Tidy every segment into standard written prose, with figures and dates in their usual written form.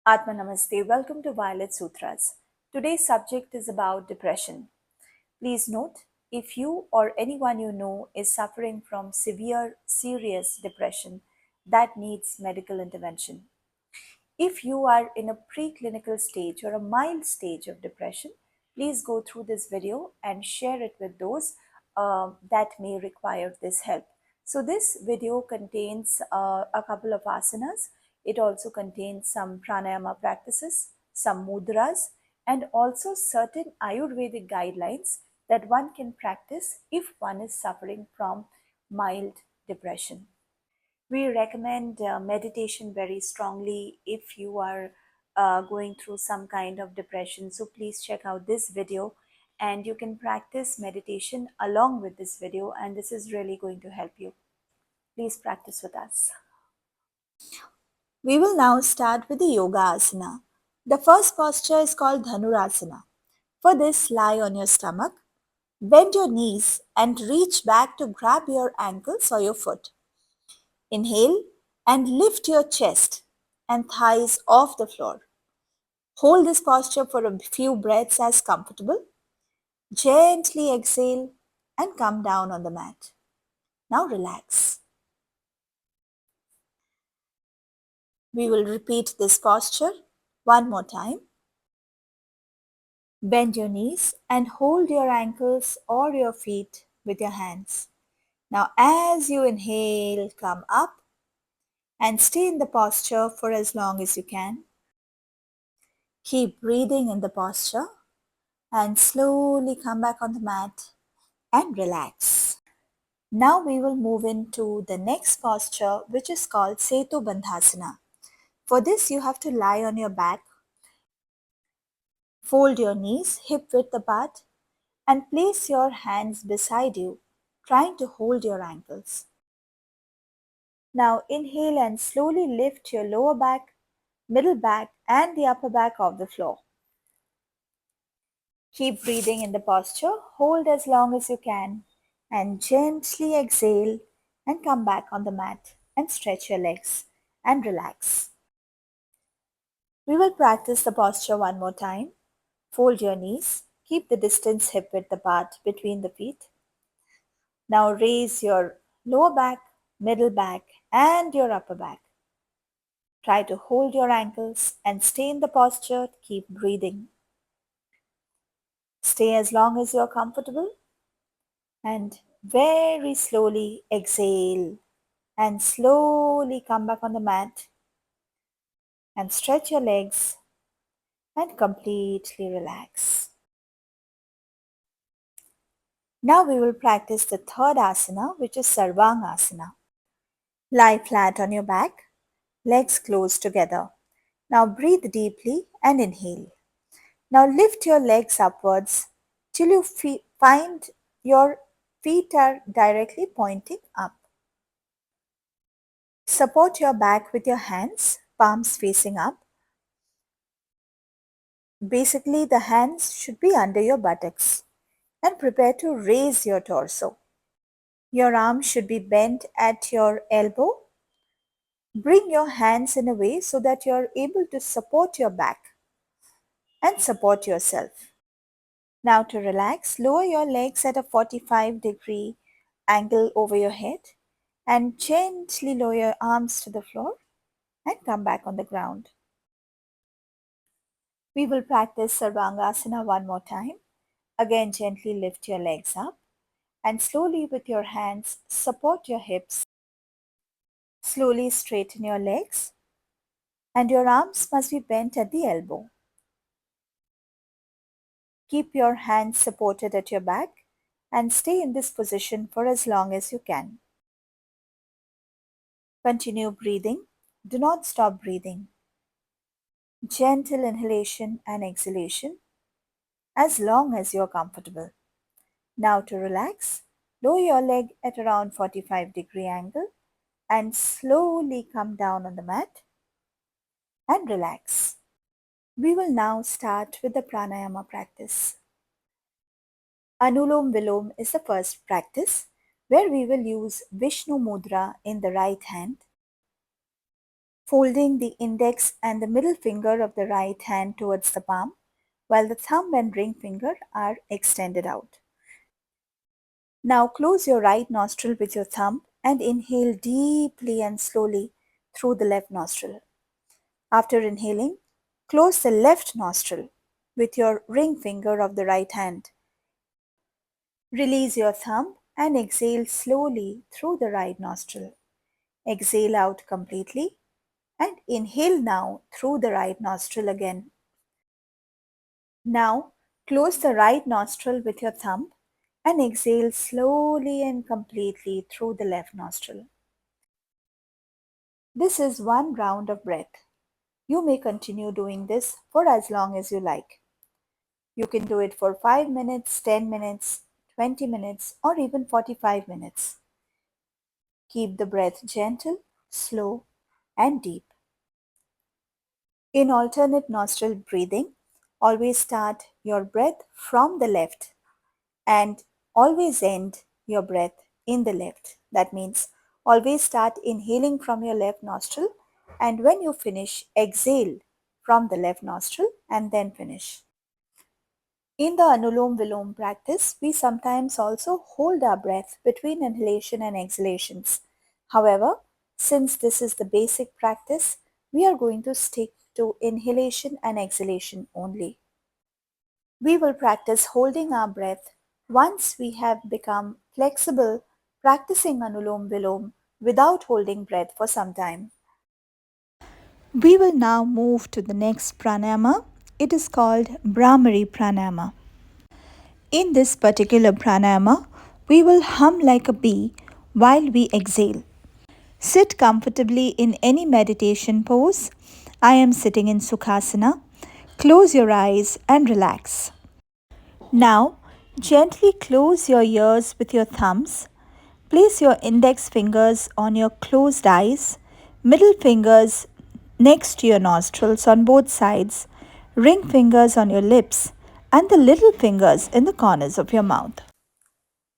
Atma Namaste. Welcome to Violet Sutras. Today's subject is about depression. Please note, if you or anyone you know is suffering from severe, serious depression that needs medical intervention. If you are in a preclinical stage or a mild stage of depression, please go through this video and share it with those that may require this help. So this video contains a couple of asanas. It also contains some pranayama practices, some mudras, and also certain Ayurvedic guidelines that one can practice if one is suffering from mild depression. We recommend meditation very strongly if you are going through some kind of depression. So please check out this video and you can practice meditation along with this video, and this is really going to help you. Please practice with us. We will now start with the yoga asana. The first posture is called Dhanurasana. For this, lie on your stomach, bend your knees and reach back to grab your ankles or your foot. Inhale and lift your chest and thighs off the floor. Hold this posture for a few breaths as comfortable. Gently exhale and come down on the mat. Now relax. We will repeat this posture one more time. Bend your knees and hold your ankles or your feet with your hands. Now, as you inhale, come up and stay in the posture for as long as you can. Keep breathing in the posture and slowly come back on the mat and relax. Now we will move into the next posture, which is called Setu Bandhasana. For this, you have to lie on your back, fold your knees hip width apart, and place your hands beside you, trying to hold your ankles. Now inhale and slowly lift your lower back, middle back, and the upper back off the floor. Keep breathing in the posture, hold as long as you can, and gently exhale and come back on the mat and stretch your legs and relax. We will practice the posture one more time. Fold your knees, keep the distance hip width apart between the feet. Now raise your lower back, middle back, and your upper back. Try to hold your ankles and stay in the posture. Keep breathing. Stay as long as you're comfortable and very slowly exhale and slowly come back on the mat and stretch your legs and completely relax. Now we will practice the third asana, which is Sarvangasana. Lie flat on your back, legs close together. Now breathe deeply and inhale. Now lift your legs upwards till you find your feet are directly pointing up. Support your back with your hands, palms facing up. Basically, the hands should be under your buttocks and prepare to raise your torso. Your arms should be bent at your elbow. Bring your hands in a way so that you are able to support your back and support yourself. Now to relax, lower your legs at a 45-degree angle over your head and gently lower your arms to the floor and come back on the ground. We will practice Sarvangasana one more time. Again, gently lift your legs up and slowly with your hands support your hips. Slowly straighten your legs and your arms must be bent at the elbow. Keep your hands supported at your back and stay in this position for as long as you can. Continue breathing. Do not stop breathing. Gentle inhalation and exhalation as long as you're comfortable. Now to relax, lower your leg at around 45-degree angle and slowly come down on the mat and relax. We will now start with the pranayama practice. Anulom Vilom is the first practice where we will use Vishnu Mudra in the right hand, folding the index and the middle finger of the right hand towards the palm, while the thumb and ring finger are extended out. Now close your right nostril with your thumb and inhale deeply and slowly through the left nostril. After inhaling, close the left nostril with your ring finger of the right hand. Release your thumb and exhale slowly through the right nostril. Exhale out completely and inhale now through the right nostril again. Now close the right nostril with your thumb and exhale slowly and completely through the left nostril. This is one round of breath. You may continue doing this for as long as you like. You can do it for 5 minutes, 10 minutes, 20 minutes, or even 45 minutes. Keep the breath gentle, slow, and deep. In alternate nostril breathing, always start your breath from the left and always end your breath in the left. That means always start inhaling from your left nostril, and when you finish, exhale from the left nostril and then finish. In the Anulom Vilom practice, we sometimes also hold our breath between inhalation and exhalations. However, since this is the basic practice, we are going to stick to inhalation and exhalation only. We will practice holding our breath once we have become flexible practicing Anulom Vilom without holding breath for some time. We will now move to the next pranayama. It is called Brahmari Pranayama. In this particular pranayama, we will hum like a bee while we exhale. Sit comfortably in any meditation pose. I am sitting in Sukhasana. Close your eyes and relax. Now, gently close your ears with your thumbs. Place your index fingers on your closed eyes, middle fingers next to your nostrils on both sides, ring fingers on your lips, and the little fingers in the corners of your mouth.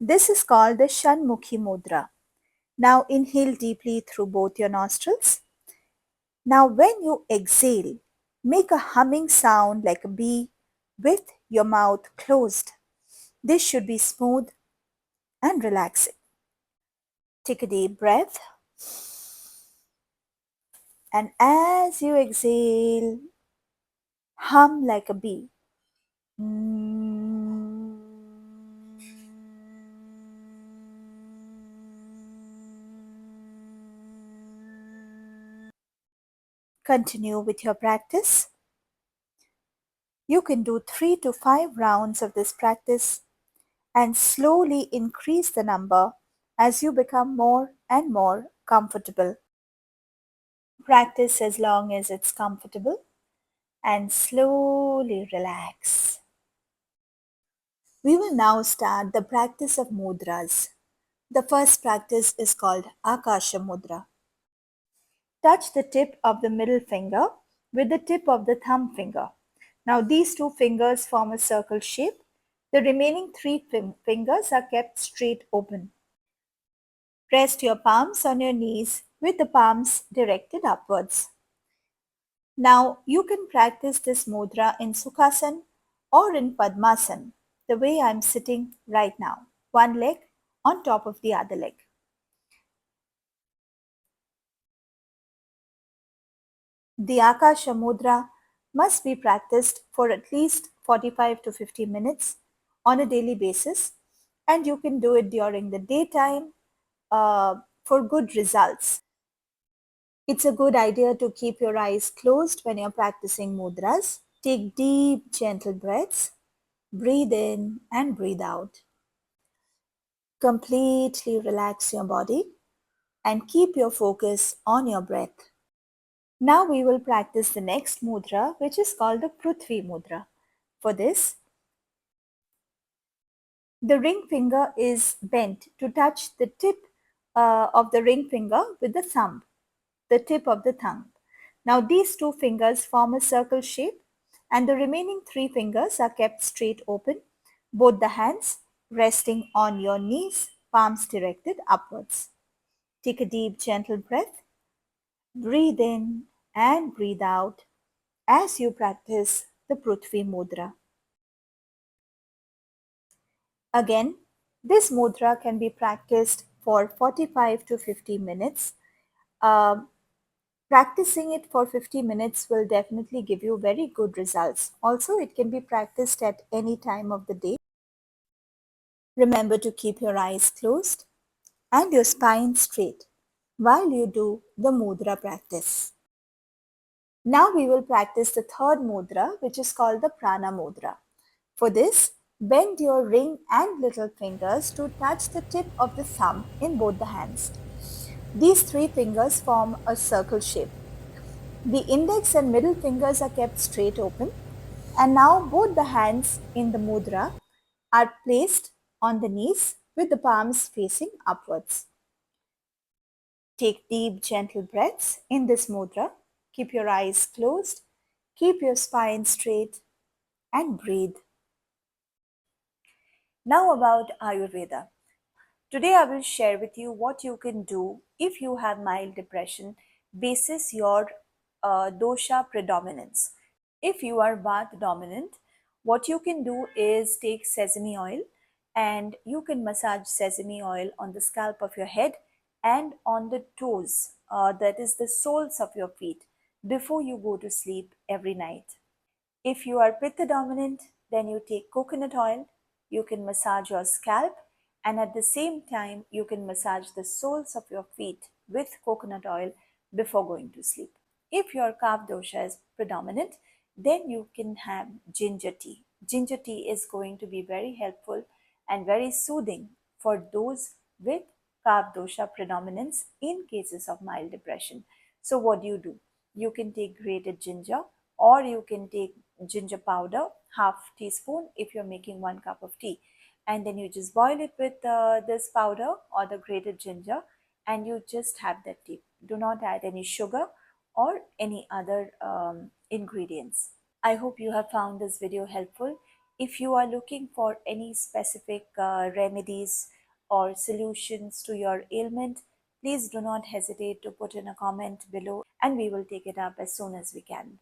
This is called the Shanmukhi Mudra. Now inhale deeply through both your nostrils. Now when you exhale, make a humming sound like a bee with your mouth closed. This should be smooth and relaxing. Take a deep breath, and as you exhale, hum like a bee. Continue with your practice. You can do 3 to 5 rounds of this practice and slowly increase the number as you become more and more comfortable. Practice as long as it's comfortable and slowly relax. We will now start the practice of mudras. The first practice is called Akasha Mudra. Touch the tip of the middle finger with the tip of the thumb finger. Now these two fingers form a circle shape. The remaining three fingers are kept straight open. Rest your palms on your knees with the palms directed upwards. Now you can practice this mudra in Sukhasana or in Padmasana, the way I am sitting right now, one leg on top of the other leg. The Akasha Mudra must be practiced for at least 45 to 50 minutes on a daily basis, and you can do it during the daytime for good results. It's a good idea to keep your eyes closed when you're practicing mudras. Take deep, gentle breaths. Breathe in and breathe out. Completely relax your body and keep your focus on your breath. Now we will practice the next mudra, which is called the Prithvi Mudra. For this, the ring finger is bent to touch the tip of the ring finger with the thumb, the tip of the thumb. Now these two fingers form a circle shape and the remaining three fingers are kept straight open, both the hands resting on your knees, palms directed upwards. Take a deep, gentle breath Breathe in and breathe out as you practice the Prithvi Mudra. Again, this mudra can be practiced for 45 to 50 minutes. Um, Practicing it for 50 minutes will definitely give you very good results. Also, it can be practiced at any time of the day. Remember to keep your eyes closed and your spine straight while you do the mudra practice. Now we will practice the third mudra, which is called the prana mudra. For this, bend your ring and little fingers to touch the tip of the thumb in both the hands. These three fingers form a circle shape. The index and middle fingers are kept straight open, and now both the hands in the mudra are placed on the knees with the palms facing upwards. Take deep, gentle breaths in this mudra. Keep your eyes closed, keep your spine straight, and breathe. Now about Ayurveda. Today I will share with you what you can do if you have mild depression basis your dosha predominance. If you are Vata dominant, what you can do is take sesame oil and you can massage sesame oil on the scalp of your head and on the toes, that is the soles of your feet, before you go to sleep every night. If you are Pitta dominant, then you take coconut oil, you can massage your scalp, and at the same time, you can massage the soles of your feet with coconut oil before going to sleep. If your Kapha dosha is predominant, then you can have ginger tea. Ginger tea is going to be very helpful and very soothing for those with Kapha dosha predominance in cases of mild depression. So, what do? You can take grated ginger, or you can take ginger powder, half teaspoon if you're making 1 cup of tea, and then you just boil it with this powder or the grated ginger, and you just have that tea. Do not add any sugar or any other ingredients. I hope you have found this video helpful. If you are looking for any specific remedies or solutions to your ailment, please do not hesitate to put in a comment below and we will take it up as soon as we can.